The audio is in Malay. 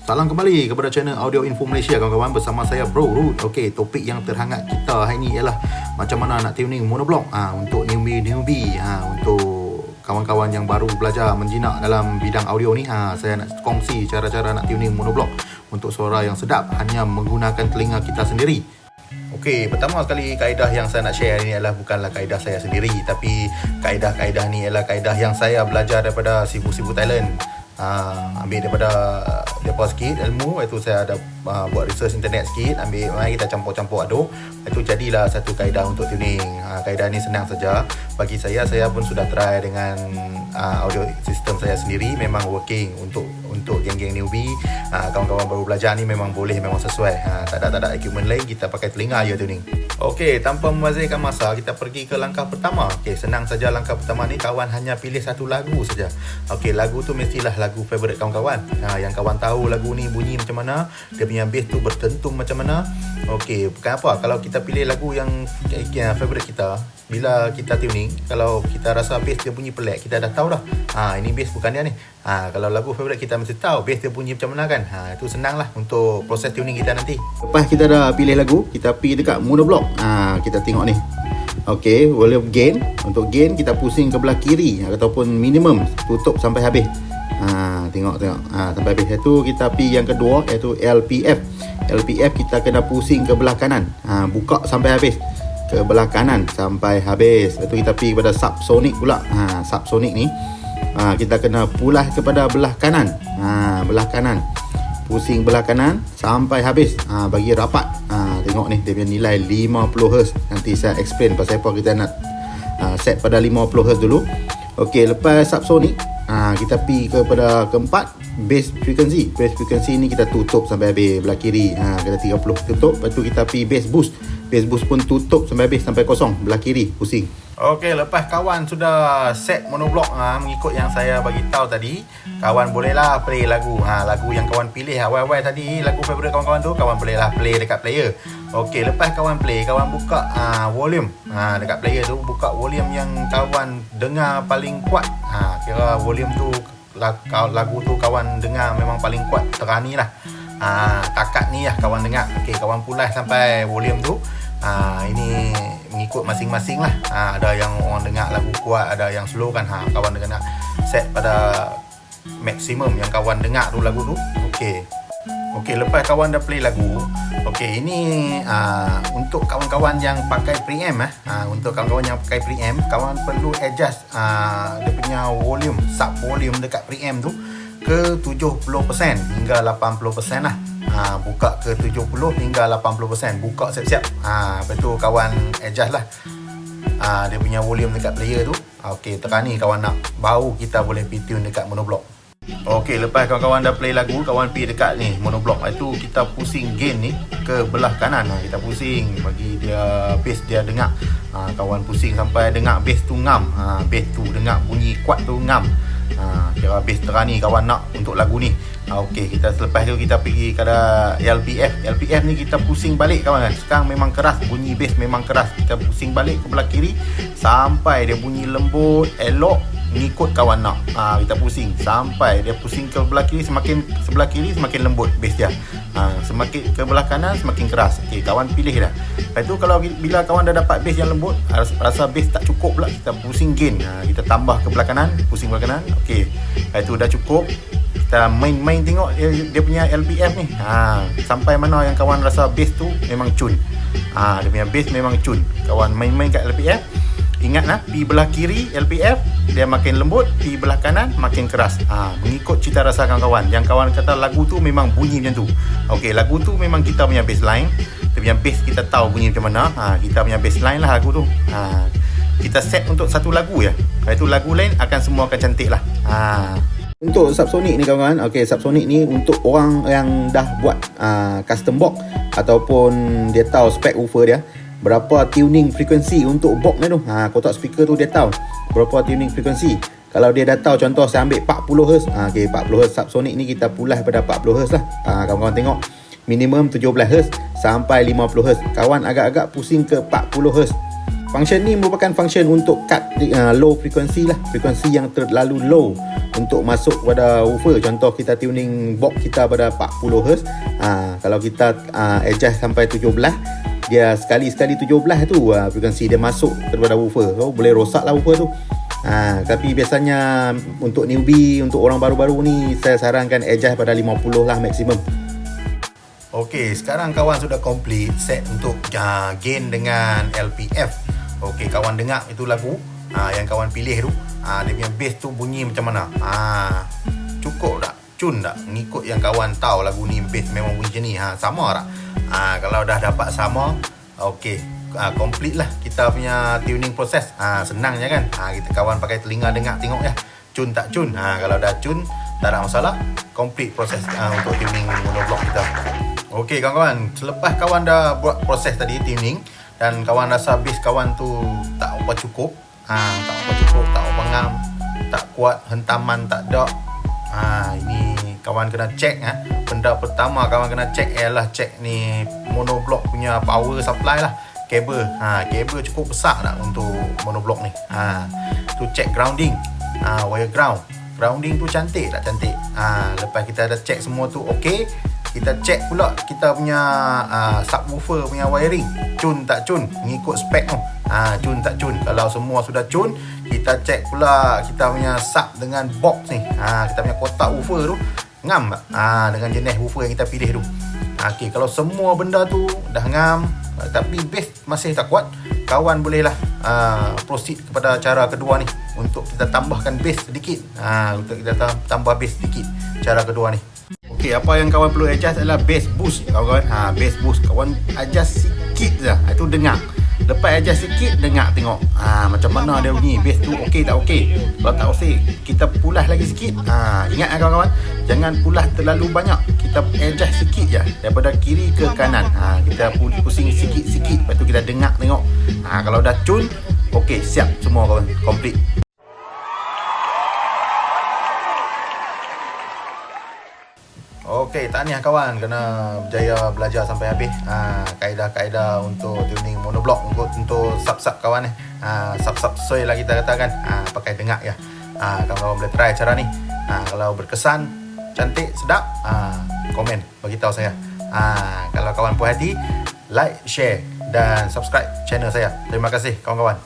Salam kembali kepada channel Audio Info Malaysia kawan-kawan, bersama saya Bro Root. Okey, topik yang terhangat kita hari ni ialah macam mana nak tuning monoblock untuk newbie untuk kawan-kawan yang baru belajar menjinak dalam bidang audio ni. Saya nak kongsi cara-cara nak tuning monoblock untuk suara yang sedap hanya menggunakan telinga kita sendiri. Okey, pertama sekali kaedah yang saya nak share ni adalah bukanlah kaedah saya sendiri, tapi kaedah-kaedah ni ialah kaedah yang saya belajar daripada Sibu-Sibu Thailand. Ambil daripada mereka sikit ilmu, itu saya ada buat research internet sikit, mari kita campur-campur aduk, itu jadilah satu kaedah untuk tuning. Kaedah ni senang saja bagi saya pun sudah try dengan audio system saya sendiri, memang working untuk geng-geng newbie, kawan-kawan baru belajar ni memang boleh, memang sesuai. Tak ada equipment lain, kita pakai telinga je tuning. Okey, tanpa membazirkan masa, kita pergi ke langkah pertama. Okey, senang saja langkah pertama ni, kawan hanya pilih satu lagu saja. Okey, lagu tu mestilah lagu favourite kawan-kawan. Yang kawan tahu lagu ni bunyi macam mana, dia punya bass tu berdentum macam mana. Okey, kenapa? Kalau kita pilih lagu yang favourite kita, bila kita tuning, kalau kita rasa bass dia bunyi pelik, kita dah tahu dah. Ini bass bukan dia ni. Kalau lagu favourite kita mesti tahu bass dia bunyi macam mana kan. Itu senang lah untuk proses tuning kita nanti. Lepas kita dah pilih lagu, kita pergi dekat monoblock. Kita tengok ni. Okey, volume gain. Untuk gain kita pusing ke belah kiri ataupun minimum, tutup sampai habis. Tengok sampai habis. Itu kita pergi yang kedua, iaitu LPF. LPF kita kena pusing ke belah kanan. Buka sampai habis ke belah kanan sampai habis. Lepas tu kita pergi kepada subsonic pula. Subsonic ni kita kena pulas kepada belah kanan. Belah kanan, pusing belah kanan sampai habis, bagi rapat. Tengok ni dia punya nilai 50Hz. Nanti saya explain pasal apa kita nak set pada 50Hz dulu. Okey, lepas subsonic kita pergi kepada keempat, bass frequency. Bass frequency ni kita tutup sampai habis belah kiri. Kita 30 tutup. Lepas tu kita pergi bass boost. Bass boost pun tutup sampai habis, sampai kosong belah kiri, pusing. Okey, lepas kawan sudah set monoblock mengikut yang saya bagi tahu tadi, kawan bolehlah play lagu. Lagu yang kawan pilih awal-awal tadi, lagu favourite kawan-kawan tu, kawan bolehlah play dekat player. Okey, lepas kawan play, kawan buka volume. Dekat player tu buka volume yang kawan dengar paling kuat. Kira volume tu lagu tu kawan dengar memang paling kuat, terani lah. Takat ni lah kawan dengar. Okey, kawan pulas sampai volume tu. Ini mengikut masing-masing lah. Ada yang orang dengar lagu kuat, ada yang slow kan. Kawan dengar set pada maksimum yang kawan dengar tu lagu tu. Okey, lepas kawan dah play lagu. Okey, ini untuk kawan-kawan yang pakai preamp. Untuk kawan-kawan yang pakai preamp, kawan perlu adjust dia punya volume, sub volume dekat preamp tu ke 70% hingga 80% lah. Buka ke 70 hingga 80%, buka siap-siap. Lepas tu kawan adjust lah dia punya volume dekat player tu. Okey, tekani kawan nak, baru kita boleh tune dekat monoblock. Okey, lepas kawan-kawan dah play lagu, kawan pergi dekat ni monoblock. Itu kita pusing gain ni ke belah kanan. Kita pusing bagi dia bass dia dengar. Kawan pusing sampai dengar bass tu ngam. Bass tu dengar bunyi kuat tu ngam. Kira bass terani kawan nak untuk lagu ni. Okey, kita selepas tu kita pergi ke LPF. LPF ni kita pusing balik kawan kan. Sekarang memang keras, bunyi bass memang keras. Kita pusing balik ke belah kiri sampai dia bunyi lembut, elok, ngikut kawan nak. Kita pusing sampai dia pusing ke belah kiri, semakin sebelah kiri semakin lembut bass dia. Semakin ke belah kanan semakin keras. Okey, kawan pilih dah. Lepas tu kalau bila kawan dah dapat bass yang lembut, rasa bass tak cukup pula, kita pusing gain. Kita tambah ke belah kanan, pusing belah kanan. Okey, lepas tu dah cukup. Kita main tengok dia punya LPF ni. Sampai mana yang kawan rasa bass tu memang cun. Dia punya bass memang cun. Kawan main kat LPF. Ingat pergi belah kiri LPF dia makin lembut, pergi belah kanan makin keras. Mengikut cita rasa kawan-kawan. Yang kawan kata lagu tu memang bunyi macam tu. Okey, lagu tu memang kita punya bassline. Dia punya bass kita tahu bunyi macam mana. Kita punya bassline lah lagu tu. Kita set untuk satu lagu ya. Lepas tu lagu lain akan semua akan cantik lah. Untuk subsonic ni kawan-kawan, okey, subsonic ni untuk orang yang dah buat custom box ataupun dia tahu spek woofer dia, berapa tuning frekuensi untuk box ni tu. Kotak speaker tu dia tahu berapa tuning frekuensi. Kalau dia dah tahu, contoh saya ambil 40Hz. Okey, 40Hz subsonic ni kita pulas pada 40Hz lah. Kawan-kawan tengok minimum 17Hz sampai 50Hz. Kawan agak-agak pusing ke 40Hz. Function ni merupakan function untuk cut low frequency lah, frekuensi yang terlalu low untuk masuk pada woofer. Contoh kita tuning box kita pada 40 Hz, kalau kita adjust sampai 17, dia sekali-sekali 17 tu frekuensi dia masuk kepada woofer. So boleh rosak lah woofer tu. Tapi biasanya untuk newbie, untuk orang baru-baru ni, saya sarankan adjust pada 50 lah maksimum. Okey, sekarang kawan sudah complete set untuk gain dengan LPF. Okey, kawan dengar itu lagu yang kawan pilih tu, dia punya bass tu bunyi macam mana? Cukup tak? Cun tak? Ngikut yang kawan tahu lagu ni bass memang bunyi macam ni. Sama tak? Kalau dah dapat sama, okey, complete lah kita punya tuning proses. Senang je kan? Kita kawan pakai telinga dengar tengok ya. Cun tak cun? Kalau dah cun, tak ada masalah. Complete proses untuk tuning monoblock kita. Okey kawan-kawan, selepas kawan dah buat proses tadi tuning dan kawan rasa bass kawan tu tak apa cukup, tak apa ngam, tak kuat, hentaman tak ada, ini kawan kena check. Benda pertama kawan kena check ialah check ni monoblock punya power supply lah, kabel. Kabel cukup besar tak untuk monoblock ni. Tu check grounding, wire grounding tu cantik tak cantik. Lepas kita dah check semua tu okey, kita check pula kita punya subwoofer punya wiring, cun tak cun, ngikut spek tu. Cun tak cun. Kalau semua sudah cun, kita check pula kita punya sub dengan box ni. Kita punya kotak woofer tu ngam tak? Dengan jenis woofer yang kita pilih tu. Okey, kalau semua benda tu dah ngam tapi bass masih tak kuat, kawan bolehlah proceed kepada cara kedua ni untuk kita tambahkan bass sedikit. Untuk kita tambah bass sedikit cara kedua ni. Okey, apa yang kawan perlu adjust adalah bass boost kawan. Bass boost kawan adjust sikit je. Itu dengar. Lepas adjust sikit, dengar tengok macam mana dia bunyi. Bass tu okey tak okey. Kalau tak okey, kita pulas lagi sikit. Ingat kawan-kawan, jangan pulas terlalu banyak. Kita adjust sikit je daripada kiri ke kanan. Kita pusing sikit-sikit, lepas tu kita dengar tengok. Kalau dah cun, okey, siap semua kawan, complete. Okey, tahniah kawan kena berjaya belajar sampai habis kaedah-kaedah untuk tuning monoblock untuk sub-sub kawan ni. Sub-sub soy lah kita katakan. Pakai dengar ya. Kawan-kawan boleh try cara ni. Kalau berkesan, cantik, sedap, komen bagi tahu saya. Kalau kawan puas hati, like, share dan subscribe channel saya. Terima kasih kawan-kawan.